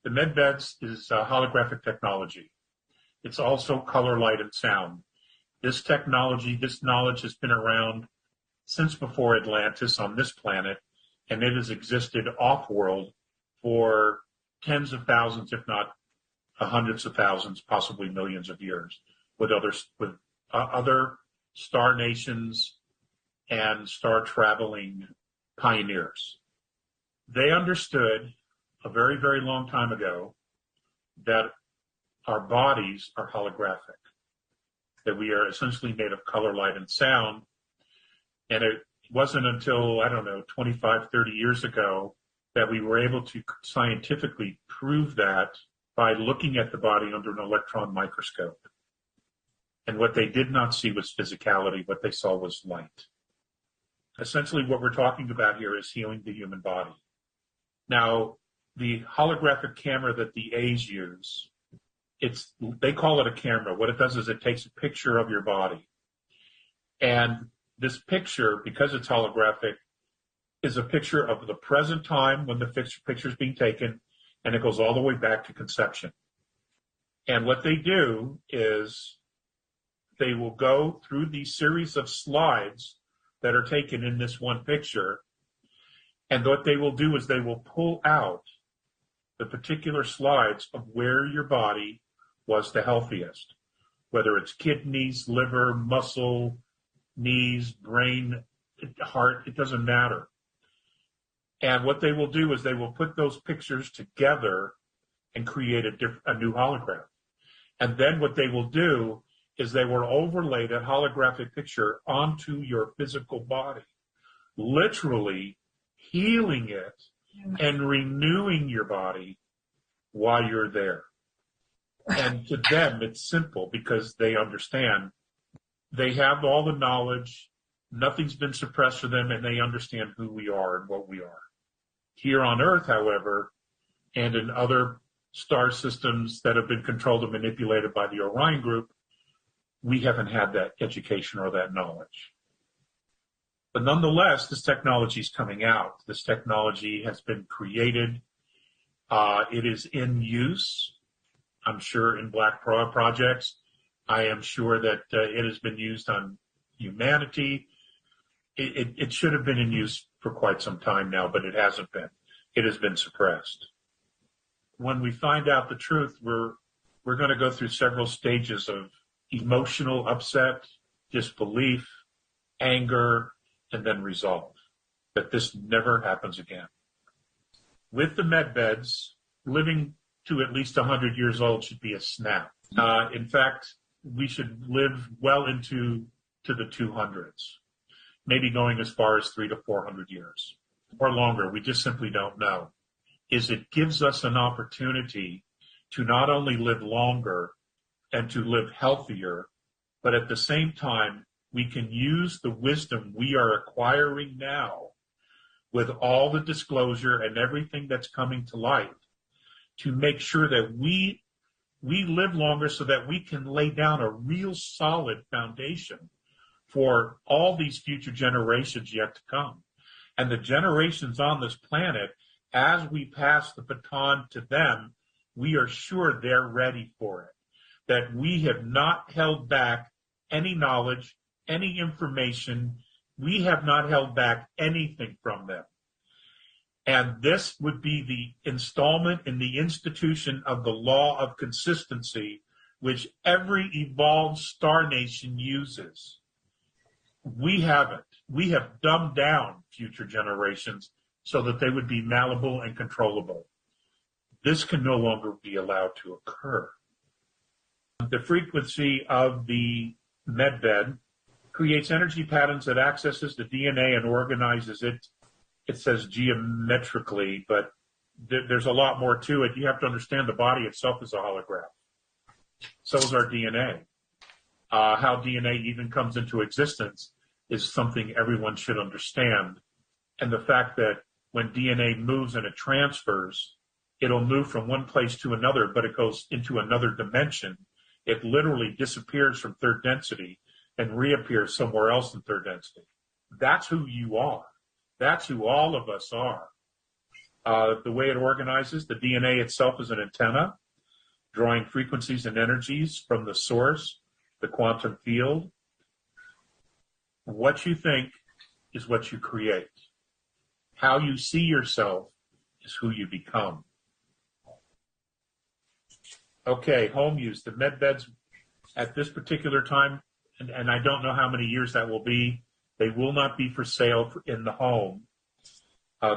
The MedBeds is holographic technology. It's also color, light, and sound. This technology, this knowledge has been around since before Atlantis on this planet, and it has existed off-world for tens of thousands, if not hundreds of thousands, possibly millions of years, with other star nations and star-traveling pioneers. They understood a very, very long time ago that our bodies are holographic, that we are essentially made of color, light, and sound. And it wasn't until, 25, 30 years ago that we were able to scientifically prove that by looking at the body under an electron microscope. And what they did not see was physicality. What they saw was light. Essentially, what we're talking about here is healing the human body. Now, the holographic camera that the A's use, they call it a camera. What it does is it takes a picture of your body. And this picture, because it's holographic, is a picture of the present time when the picture is being taken, and it goes all the way back to conception. And what they do is they will go through these series of slides that are taken in this one picture, and what they will do is they will pull out the particular slides of where your body was the healthiest, whether it's kidneys, liver, muscle, knees, brain, heart, it doesn't matter. And what they will do is they will put those pictures together and create a new hologram. And then what they will do is they will overlay that holographic picture onto your physical body, literally healing it and renewing your body while you're there. And to them, it's simple because they understand. They have all the knowledge. Nothing's been suppressed for them, and they understand who we are and what we are. Here on Earth, however, and in other star systems that have been controlled and manipulated by the Orion Group, we haven't had that education or that knowledge. But nonetheless, this technology is coming out. This technology has been created. It is in use, I'm sure, in Black projects. I am sure that it has been used on humanity. It should have been in use for quite some time now, but it hasn't been. It has been suppressed. When we find out the truth, we're going to go through several stages of emotional upset, disbelief, anger, and then resolve that this never happens again. With the MedBeds, living to at least 100 years old should be a snap. In fact, we should live well into the 200s, maybe going as far as 300 to 400 years or longer. We just simply don't know. It gives us an opportunity to not only live longer and to live healthier, but at the same time, we can use the wisdom we are acquiring now with all the disclosure and everything that's coming to light to make sure that we live longer so that we can lay down a real solid foundation for all these future generations yet to come. And the generations on this planet, as we pass the baton to them, we are sure they're ready for it, that we have not held back any knowledge, any information. We have not held back anything from them. And this would be the installment in the institution of the law of consistency, which every evolved star nation uses. We haven't. We have dumbed down future generations so that they would be malleable and controllable. This can no longer be allowed to occur. The frequency of the MedBed creates energy patterns that accesses the DNA and organizes it. It says geometrically, but there's a lot more to it. You have to understand the body itself is a holograph. So is our DNA. How DNA even comes into existence is something everyone should understand. And the fact that when DNA moves and it transfers, it'll move from one place to another, but it goes into another dimension. It literally disappears from third density and reappears somewhere else in third density. That's who you are. That's who all of us are. The way it organizes, the DNA itself is an antenna, drawing frequencies and energies from the source, the quantum field. What you think is what you create. How you see yourself is who you become. Okay, home use. The med beds at this particular time, and I don't know how many years that will be, they will not be for sale in the home.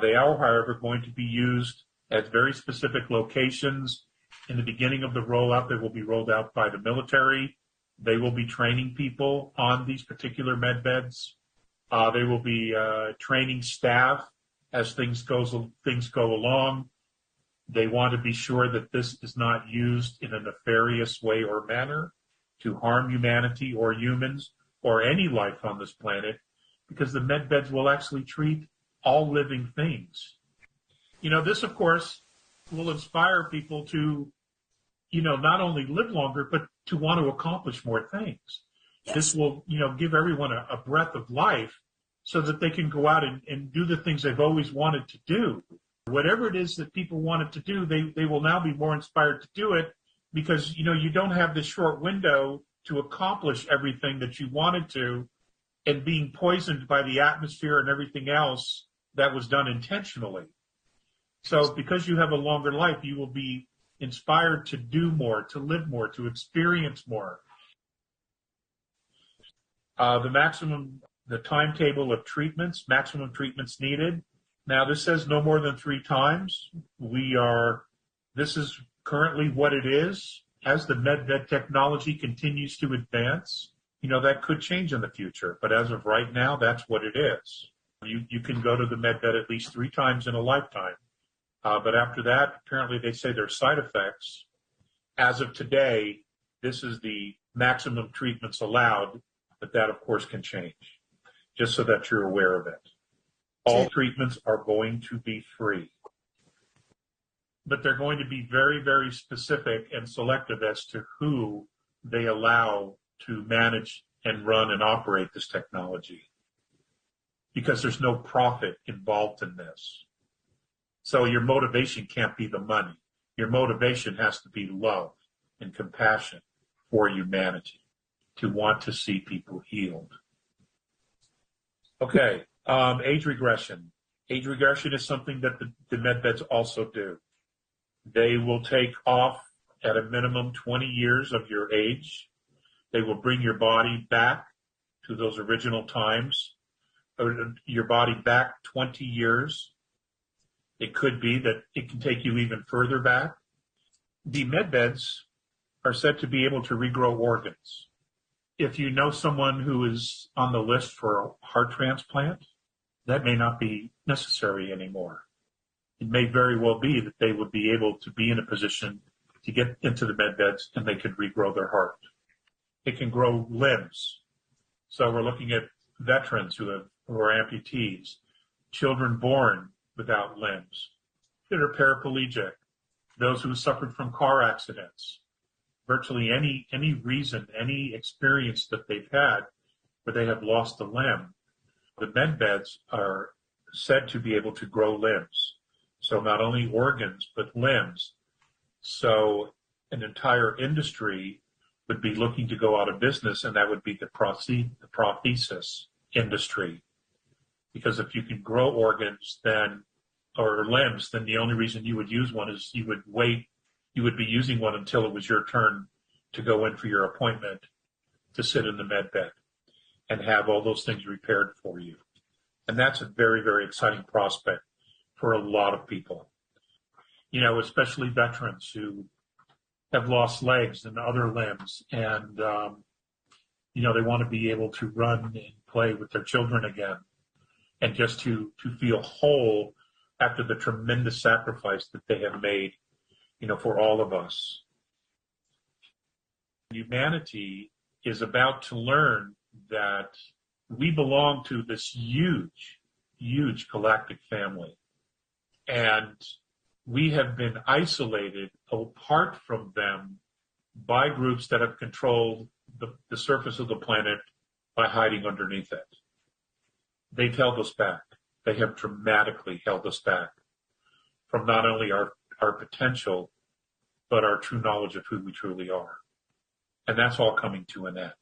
They are, however, going to be used at very specific locations. In the beginning of the rollout, they will be rolled out by the military. They will be training people on these particular med beds. They will be training staff as things go along. They want to be sure that this is not used in a nefarious way or manner to harm humanity or humans or any life on this planet, because the med beds will actually treat all living things. This, of course, will inspire people to, not only live longer, but to want to accomplish more things. Yes. This will, give everyone a breath of life so that they can go out and do the things they've always wanted to do. Whatever it is that people wanted to do, they will now be more inspired to do it, because, you don't have this short window to accomplish everything that you wanted to, and being poisoned by the atmosphere and everything else that was done intentionally. So because you have a longer life, you will be inspired to do more, to live more, to experience more. The timetable of treatments, maximum treatments needed. Now, this says no more than 3 times. This is currently what it is. As the med technology continues to advance, that could change in the future. But as of right now, that's what it is. You can go to the med bed at least 3 times in a lifetime. But after that, apparently they say there's side effects. As of today, this is the maximum treatments allowed, but that, of course, can change, just so that you're aware of it. All treatments are going to be free, but they're going to be very, very specific and selective as to who they allow to manage and run and operate this technology, because there's no profit involved in this. So your motivation can't be the money. Your motivation has to be love and compassion for humanity, to want to see people healed. Okay, age regression. Age regression is something that the med beds also do. They will take off at a minimum 20 years of your age. They will bring your body back to those original times, or your body back 20 years. It could be that it can take you even further back. The med beds are said to be able to regrow organs. If you know someone who is on the list for a heart transplant, that may not be necessary anymore. It may very well be that they would be able to be in a position to get into the med beds and they could regrow their heart. It can grow limbs. So we're looking at veterans who are amputees, children born without limbs, that are paraplegic, those who suffered from car accidents, virtually any reason, any experience that they've had where they have lost a limb. The med beds are said to be able to grow limbs. So not only organs, but limbs. So an entire industry would be looking to go out of business, and that would be the prosthesis industry. Because if you can grow organs or limbs, then the only reason you would use one is you would be using one until it was your turn to go in for your appointment to sit in the med bed and have all those things repaired for you. And that's a very, very exciting prospect for a lot of people, especially veterans who have lost legs and other limbs, and, they want to be able to run and play with their children again, and just to feel whole after the tremendous sacrifice that they have made, for all of us. Humanity is about to learn that we belong to this huge, huge galactic family. And we have been isolated apart from them by groups that have controlled the surface of the planet by hiding underneath it. They've held us back. They have dramatically held us back. from not only our potential, but our true knowledge of who we truly are. And that's all coming to an end.